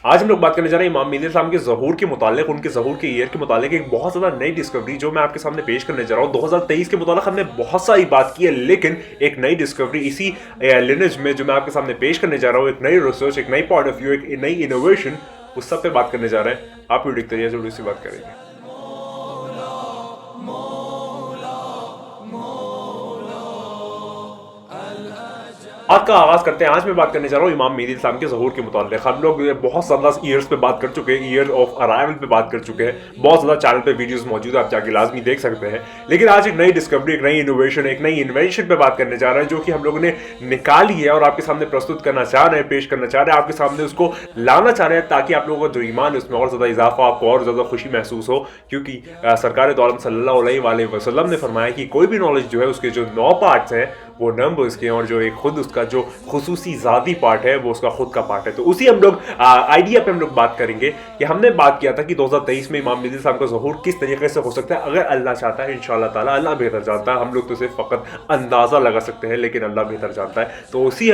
आज हम लोग बात करने जा रहे हैं इमाम मेहदी अलैहिस्सलाम के ज़हूर के मुतालिक, उनके ज़हूर के ईयर के मुतालिक एक बहुत ज़्यादा नई डिस्कवरी जो मैं आपके सामने पेश करने जा रहा हूँ। 2023 के मुतालिक हमने बहुत सारी बात की है, लेकिन एक नई डिस्कवरी इसी लिनेज में जो मैं आपके सामने पेश करने जा रहा हूँ, एक नई रिसर्च, एक नई पॉइंट ऑफ व्यू, एक नई इनोवेशन, उस सब पे बात करने जा रहे हैं। आप वीडियो देखते रहिए, जरूर इसी बात करेंगे। आज का आगाज करते हैं। आज मैं बात करने जा रहा हूँ इमाम मेहदी अलैहिस्सलाम के ज़हूर के मुताल्लिक़। हम लोग बहुत ज़्यादा ईयर्स पे बात कर चुके हैं, ईयर ऑफ अराइवल पे बात कर चुके हैं, बहुत ज़्यादा चैनल पे वीडियोस मौजूद है, आप जाके लाजमी देख सकते हैं। लेकिन आज एक नई डिस्कवरी, एक नई इनोवेशन, एक नई इन्वेंशन पे बात करने जा रहे हैं, जो कि हम लोगों ने निकाली है और आपके सामने प्रस्तुत करना चाह रहे हैं, पेश करना चाह रहे हैं, आपके सामने उसको लाना चाह रहे हैं, ताकि आप लोगों का जो ईमान है उसमें और ज़्यादा इजाफा, आपको और ज़्यादा खुशी महसूस हो। क्योंकि सरकार दो आलम सल्लल्लाहु अलैहि वसल्लम ने फरमाया कि कोई भी नॉलेज जो है उसके जो 9 पार्ट्स हैं वो नंबर्स के, और जो एक खुद उसका जो खुसूसी ज़ाती पार्ट है वो उसका खुद का पार्ट है। तो उसी हम लोग आइडिया पे हम लोग बात करेंगे कि हमने बात किया था कि 2023 में इमाम मेहदी साहब का ज़हूर किस तरीके से हो सकता है, अगर अल्लाह चाहता है। इंशाअल्लाह ताला अल्लाह बेहतर जानता है, हम लोग तो सिर्फ फ़कत अंदाज़ा लगा सकते हैं, लेकिन अल्लाह बेहतर जानता है। तो उसी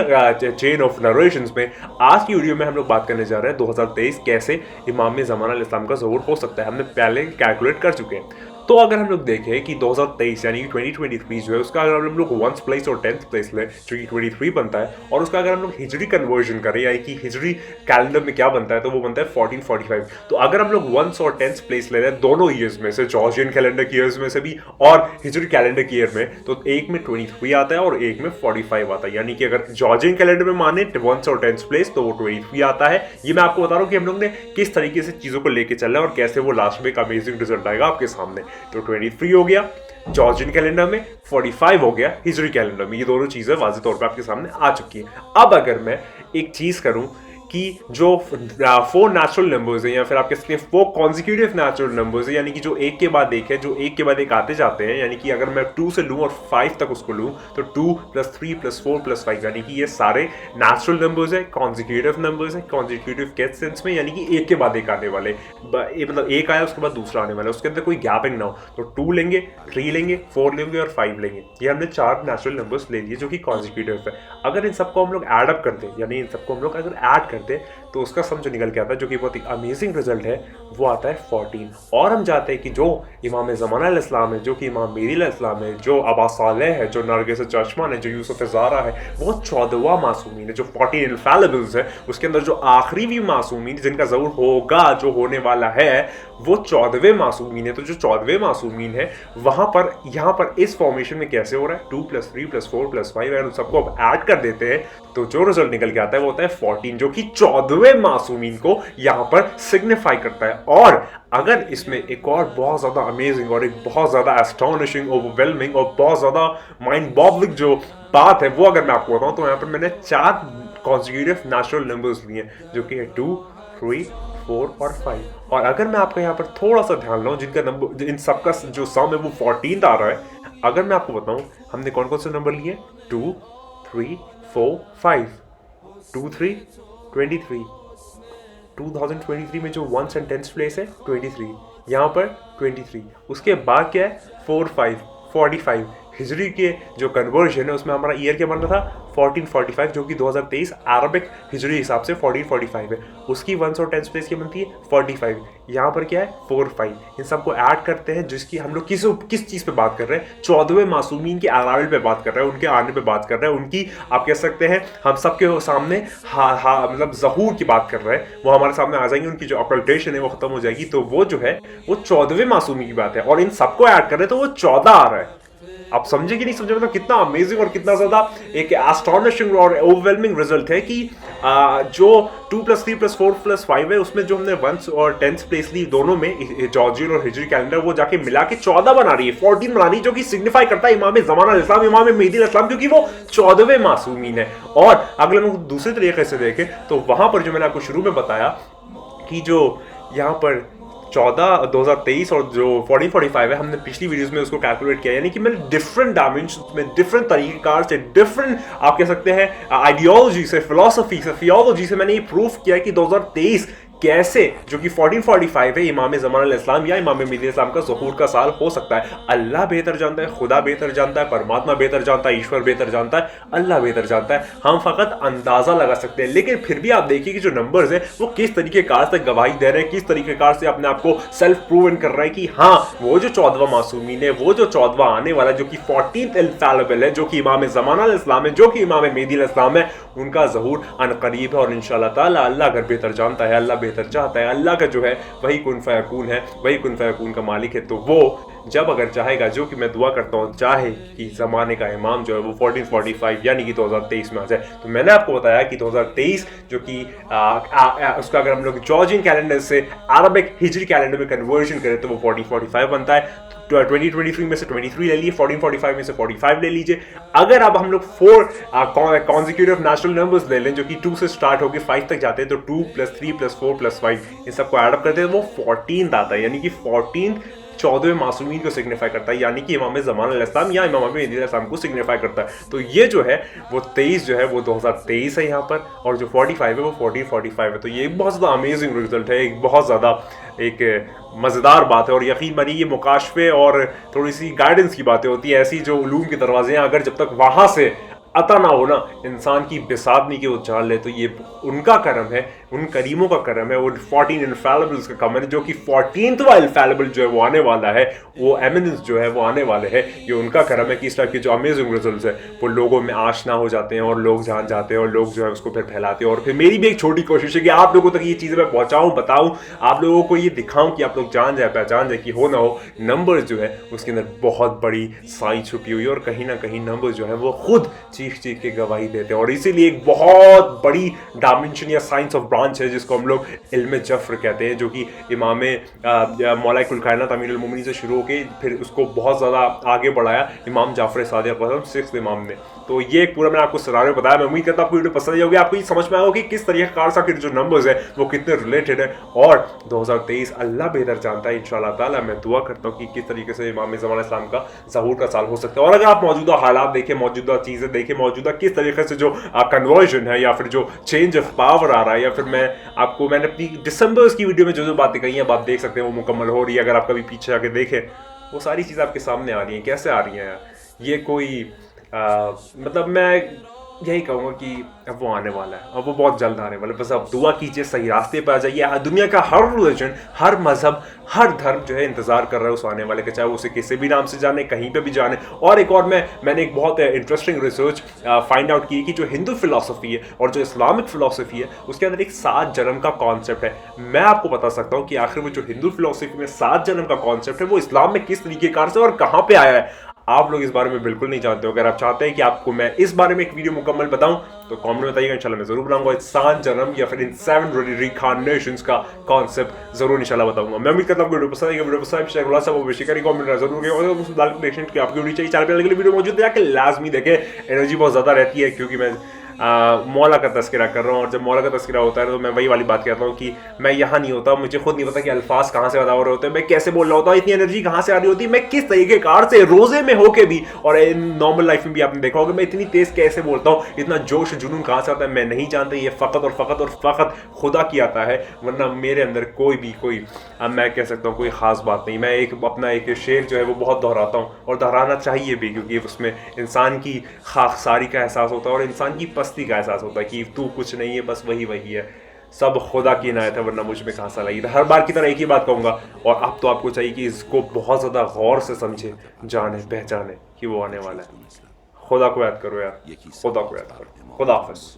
चेन ऑफ नरेशंस में आज की वीडियो में हम लोग बात करने जा रहे हैं 2023 कैसे इमाम ज़मान अलैहिस्सलाम का ज़हूर हो सकता है। हमने पहले कैलकुलेट कर चुके हैं। तो अगर हम लोग देखें कि 2023 यानी कि 2023 जो है उसका अगर हम लोग 1st प्लेस और 10th प्लेस लें, जो कि 23 बनता है, और उसका अगर हम लोग हिजरी कन्वर्जन करें यानी कि हिजरी कैलेंडर में क्या बनता है, तो वो बनता है 1445। तो अगर हम लोग 1st और 10th प्लेस ले रहे हैं दोनों ईयर्स में से, जॉर्जियन कैलेंडर की ईयर्स में से भी और हिजरी कैलेंडर की ईयर में, तो एक में 23 आता है और एक में 45 आता है। यानी कि अगर जॉर्जियन कैलेंडर में माने 1st और 10th प्लेस तो वो 23 आता है। ये मैं आपको बता रहा हूँ कि हम लोग ने किस तरीके से चीज़ों को लेके चल रहे हैं और कैसे वो लास्ट में एक अमेजिंग रिजल्ट आएगा आपके सामने। तो 23 हो गया जॉर्जियन कैलेंडर में, 45 हो गया हिजरी कैलेंडर में। ये दोनों चीजें वाज़ेह तौर पे आपके सामने आ चुकी हैं। अब अगर मैं एक चीज करूं कि जो 4 नेचुरल नंबर्स हैं, या फिर आप कह सकते हैं 4 कॉन्जिक्यूटिव नेचुरल नंबर्स हैं, यानी कि जो एक के बाद एक है, जो एक के बाद एक आते जाते हैं, यानी कि अगर मैं 2 से लूं और 5 तक उसको लूं, तो 2 + 3 + 4 + 5, यानी कि ये सारे नेचुरल नंबर्स हैं, कॉन्जिक्यूटिव नंबर्स हैं। कॉन्जिक्यूटिव के सेंस में यानी कि एक के बाद एक आने वाले, मतलब एक आया उसके बाद दूसरा आने वाला, उसके अंदर कोई गैपिंग ना हो। तो 2 लेंगे, 3 लेंगे, 4 लेंगे और 5 लेंगे। ये हमने 4 नेचुरल नंबर्स ले लिए जो कि कॉन्जिक्यूटिव है। अगर इन सबको हम लोग ऐड अप करते, यानी इन सबको हम लोग अगर ऐड करते, तो उसका सम जो निकल के आता है, जो कि बहुत ही अमेजिंग रिजल्ट है, वो आता है 14। और हम चाहते हैं कि जो इमाम ज़मान अलैहिस्सलाम है, जो कि इमाम मेहदी अलैहिस्सलाम है, जो अबा सालेह है, जो नरगिस चश्मान है, जो यूसुफ ज़ारा है, वो 14वां मासूमीन है। जो 14 इनफैलिबल्स है उसके अंदर जो आखिरी भी मासूमीन जिनका ज़हूर होगा, जो होने वाला है, वो 14वें मासूमीन है। तो जो 14वें मासूमीन है वहां पर, यहाँ पर इस फॉर्मेशन में कैसे हो रहा है, 2 + 3 + 4 + 5, और सबको अब ऐड कर देते हैं, तो जो रिजल्ट निकल के आता है वो होता है 14, जो कि 14वें मासूमीन को यहाँ पर सिग्निफाई करता है। और अगर इसमें एक और बहुत ज्यादा अमेजिंग और एक बहुत ज्यादा एस्टॉनिशिंग, ओवरवेलमिंग और बहुत ज्यादा माइंड बॉगलिंग जो बात है, वो अगर मैं आपको बताऊं, तो यहाँ पर मैंने 4 कॉन्जिक्यूटिव नेचुरल नंबर्स लिए, जो कि है 2, 3, 4 और 5। और अगर मैं आपका यहाँ पर थोड़ा सा ध्यान लाऊं, जिनका नंबर, इन सबका जो सम है वो 14 आ रहा है। अगर मैं आपको बताऊं हमने कौन कौन से नंबर लिए, 2, 3, 4, 5, 2, 3, 23, 2023 में जो 1st और 10th प्लेस है 23, यहाँ पर 23, उसके बाद क्या है 4, 5, 45। हिजरी के जो कन्वर्जन है उसमें हमारा ईयर क्या बन रहा था 1445, जो कि 2023 अरबिक हिजरी हिसाब से 1445 है। उसकी 1st और 10th प्लेस क्या बनती है 45, यहाँ पर क्या है 4, 5। इन सबको ऐड करते हैं, जिसकी हम लोग किस चीज़ पे बात कर रहे हैं, 14वें मासूमीन के अराइवल पे बात कर रहे हैं, उनके आने पे बात कर रहे हैं, उनकी आप कह सकते हैं हम सबके सामने मतलब ज़हूर की बात कर रहे हैं, वो हमारे सामने आ जाएंगे, उनकी जो ऑकल्टेशन है वो खत्म हो जाएगी। तो वो जो है वो 14वें मासूमी की बात है, और इन सबको ऐड कर रहे हैं तो वो 14 आ रहा है। आप समझे कि नहीं समझे, मतलब कितना अमेजिंग और कितना ज्यादा एक एस्टॉनिशिंग और ओवरवेलमिंग रिजल्ट है कि जो 2 + 3 + 4 + 5 है, उसमें जो हमने 1st और 10th प्लेस ली दोनों में, जॉर्जियन और हिजरी कैलेंडर, वो जाके मिला के 14 बना रही है, 14 बना रही है, जो कि सिग्निफाई करता है इमाम ज़मान अलैहिस्सलाम, इमाम मेहदी अलैहिस्सलाम, क्योंकि वो 14वें मासूमीन है। और अगर हम दूसरे तरीके से देखें तो वहां पर जो मैंने आपको शुरू में बताया कि जो यहाँ पर 2023 और जो 1445 है, हमने पिछली वीडियोस में उसको कैलकुलेट किया, यानी कि मैंने डिफरेंट डायमेंशंस में, डिफरेंट तरीकेकार से, डिफरेंट आप कह सकते हैं आइडियोलॉजी से, फिलॉसफी से, थियोलॉजी से मैंने ये प्रूफ किया कि 2023 कैसे जो कि 1445 है इमाम ज़मान अल-इस्लाम या इमाम मेहदी इस्लाम का ज़हूर का साल हो सकता है। अल्लाह बेहतर जानता है, खुदा बेहतर जानता है, परमात्मा बेहतर जानता है, ईश्वर बेहतर जानता है, अल्लाह बेहतर जानता है। हम फ़कत अंदाज़ा लगा सकते हैं। लेकिन फिर भी आप देखिए कि जो नंबर्स हैं वो किस तरीके कार से गवाही दे रहे हैं, किस तरीके कार से अपने आप को सेल्फ प्रूवन कर रहे हैं कि हाँ वो जो 14वां मासूमीन है, वो जो 14वां आने वाला जो कि 14th इनफैलिबल है, जो कि इमाम ज़मान अल-इस्लाम है, जो कि इमाम मेहदी अल-इस्लाम है, उनका ज़हूर अनकरीब है। और इंशाअल्लाह ताला अल्लाह अगर बेहतर जानता है, अल्लाह बेहतर चाहता है, अल्लाह का जो है वही कुन फयकून है, वही कुन फयकून का मालिक है, तो वो जब अगर चाहेगा, जो कि मैं दुआ करता हूँ चाहे कि ज़माने का इमाम जो है वो 1445 यानी कि 2023 में आ जाए। तो मैंने आपको बताया कि 2023 जो कि उसका अगर हम लोग जॉर्जियन कैलेंडर से अरबिक हिजरी कैलेंडर में कन्वर्जन करें तो वो 1445 बनता है। 2023 में से 23 ले लीजिए, 1445 में से 45 ले लीजिए। अगर अब हम लोग 4 कॉन्जिक्यूटिव नेचुरल नंबर्स ले लें जो कि 2 से स्टार्ट होकर 5 तक जाते हैं, तो 2 + 3 + 4 + 5 इन सबको एडअप करते हैं, वो 14 आता है। यानी कि 14 14वें मासूमीन को सिग्निफाई करता है, यानी कि इमाम ज़मान अल-इस्लाम या इमाम मेहदी अल-इस्लाम को सिग्निफाई करता है। तो ये जो है वो 23 जो है वो 2023 है यहाँ पर, और जो 45 है वो 1445 है। तो ये बहुत ज़्यादा अमेजिंग रिजल्ट है, एक बहुत ज़्यादा एक मज़ेदार बात है। और यकीन मानिए ये मुकाशफे और थोड़ी सी गाइडेंस की बातें होती हैं, ऐसी जो उलूम के दरवाजे हैं, अगर जब तक वहाँ से अता ना हो ना इंसान की बिसात नहीं कि वो जान ले, तो ये उनका करम है, उन करीमों का करम है, वो 14 इनफैलिबल्स का कम है, जो कि 14वां इनफैलिबल जो है वो आने वाला है, वो एमिनेंस जो है वो आने वाले हैं। ये उनका करम है कि इस टाइप के जो अमेजिंग रिजल्ट्स है वो लोगों में आशना हो जाते हैं और लोग जान जाते हैं और लोग जो है उसको फिर फैलाते हैं। और फिर मेरी भी एक छोटी कोशिश है कि आप लोगों तक ये चीज़ें मैं पहुँचाऊँ, बताऊँ, आप लोगों को ये दिखाऊँ कि आप लोग जान जाए, पहचान जाए कि हो ना हो नंबर्स जो है उसके अंदर बहुत बड़ी साइंस छुपी हुई है, और कहीं ना कहीं नंबर्स जो है वो खुद चीख चीख के गवाही देते हैं। और इसीलिए एक बहुत बड़ी डायमेंशन या साइंस ऑफ ब्रांच है जिसको हम लोग इल्म जफ्र कहते हैं, जो कि इमाम मौला कुल कायनात अमीरुल मोमिनीन से शुरू होकर फिर उसको बहुत ज़्यादा आगे बढ़ाया इमाम जाफर सादिक अलैहिस्सलाम 6th इमाम ने। तो ये पूरा मैं आपको सिनारियो बताया। मैं उम्मीद करता हूँ आपको वीडियो पसंद आई होगी, आपको ये समझ में आया होगा कि किस तरीके कार सा जो नंबर्स है वो कितने रिलेटेड है। और 2023 अल्लाह बेहतर जानता है, इंशाअल्लाह ताला मैं दुआ करता हूँ कि किस तरीके से इमाम ज़मान इस्लाम का ज़हूर का साल हो सकता है। और अगर आप मौजूदा हालात देखें, मौजूदा चीज़ें देखें, मौजूदा किस तरीके से जो कन्वर्जन है या फिर जो चेंज ऑफ पावर आ रहा है, या फिर मैंने अपनी दिसंबर की वीडियो में जो बातें कही हैं आप देख सकते हैं वो मुकम्मल हो रही है। अगर आप कभी पीछे आके देखें वो सारी चीज़ें आपके सामने आ रही हैं। कैसे आ रही हैं यार, ये कोई मतलब मैं यही कहूँगा कि अब वो आने वाला है, अब वो बहुत जल्द आने वाला है। बस आप दुआ कीजिए, सही रास्ते पर आ जाइए। दुनिया का हर रिलीजन, हर मजहब, हर धर्म जो है इंतजार कर रहा है उस आने वाले का, चाहे वो उसे किसी भी नाम से जाने, कहीं पे भी जाने। और एक और मैंने एक बहुत इंटरेस्टिंग रिसर्च फाइंड आउट की कि जो हिंदू फिलॉसफी है और जो इस्लामिक फिलॉसफी है उसके अंदर एक 7 जन्म का कॉन्सेप्ट है। मैं आपको बता सकता हूँ कि आखिर वो जो हिंदू फिलॉसफी में 7 जन्म का कॉन्सेप्ट है वो इस्लाम में किस तरीके कार से और कहाँ पे आया है, आप लोग इस बारे में बिल्कुल नहीं जानते हो। अगर आप चाहते हैं कि आपको मैं इस बारे में एक वीडियो मुकम्मल बताऊं तो कमेंट में बताइएगा, इंशाल्लाह मैं जरूर बनाऊंगा। 7 जन्म या फिर इन 7 रिकार्नेशंस का कॉन्सेप्ट जरूर इंशाल्लाह बताऊंगा। मैं उम्मीद करता हूं वीडियो पसंद आएगा। वीडियो पसंद शेयर वो बेशक करें, कमेंट जरूर करें। और उस दाल की आपकी वीडियो चाहिए, चैनल पे अगली वीडियो मौजूद है, जाके लाजमी देखें। एनर्जी बहुत ज़्यादा रहती है क्योंकि मैं मौला का तस्करा कर रहा हूँ, और जब मौला का तस्करा होता है तो मैं वही वाली बात कहता हूँ कि मैं यहाँ नहीं होता, मुझे खुद नहीं पता कि अल्फाज कहाँ से अदा हो रहे होते हैं, मैं कैसे बोल रहा होता हूँ, इतनी एनर्जी कहाँ से आ रही होती है, मैं किस तरीके कार से रोजे में होके भी और नॉर्मल लाइफ में भी आपने देखा होगा मैं इतनी तेज कैसे बोलता हूँ, इतना जोश जुनून कहाँ से आता है मैं नहीं जानता। ये फ़कत खुदा की आता है, वरना मेरे अंदर कोई मैं कह सकता हूँ कोई ख़ास बात नहीं। मैं अपना एक शेर जो है वो बहुत दोहराता हूँ, और दोहराना चाहिए भी, क्योंकि उसमें इंसान की खाकसारी का एहसास होता है और इंसान की पस्ती का एहसास होता है कि तू कुछ नहीं है, बस वही है, सब खुदा की इनायत है, वरना मुझ में कहाँ सा लगी। हर बार की तरह एक ही बात कहूँगा, और अब तो आपको चाहिए कि इसको बहुत ज़्यादा गौर से समझे, जाने पहचाने कि वो आने वाला है। खुदा को याद करो यार, खुदा को याद करो। खुदा हाफ़िज़।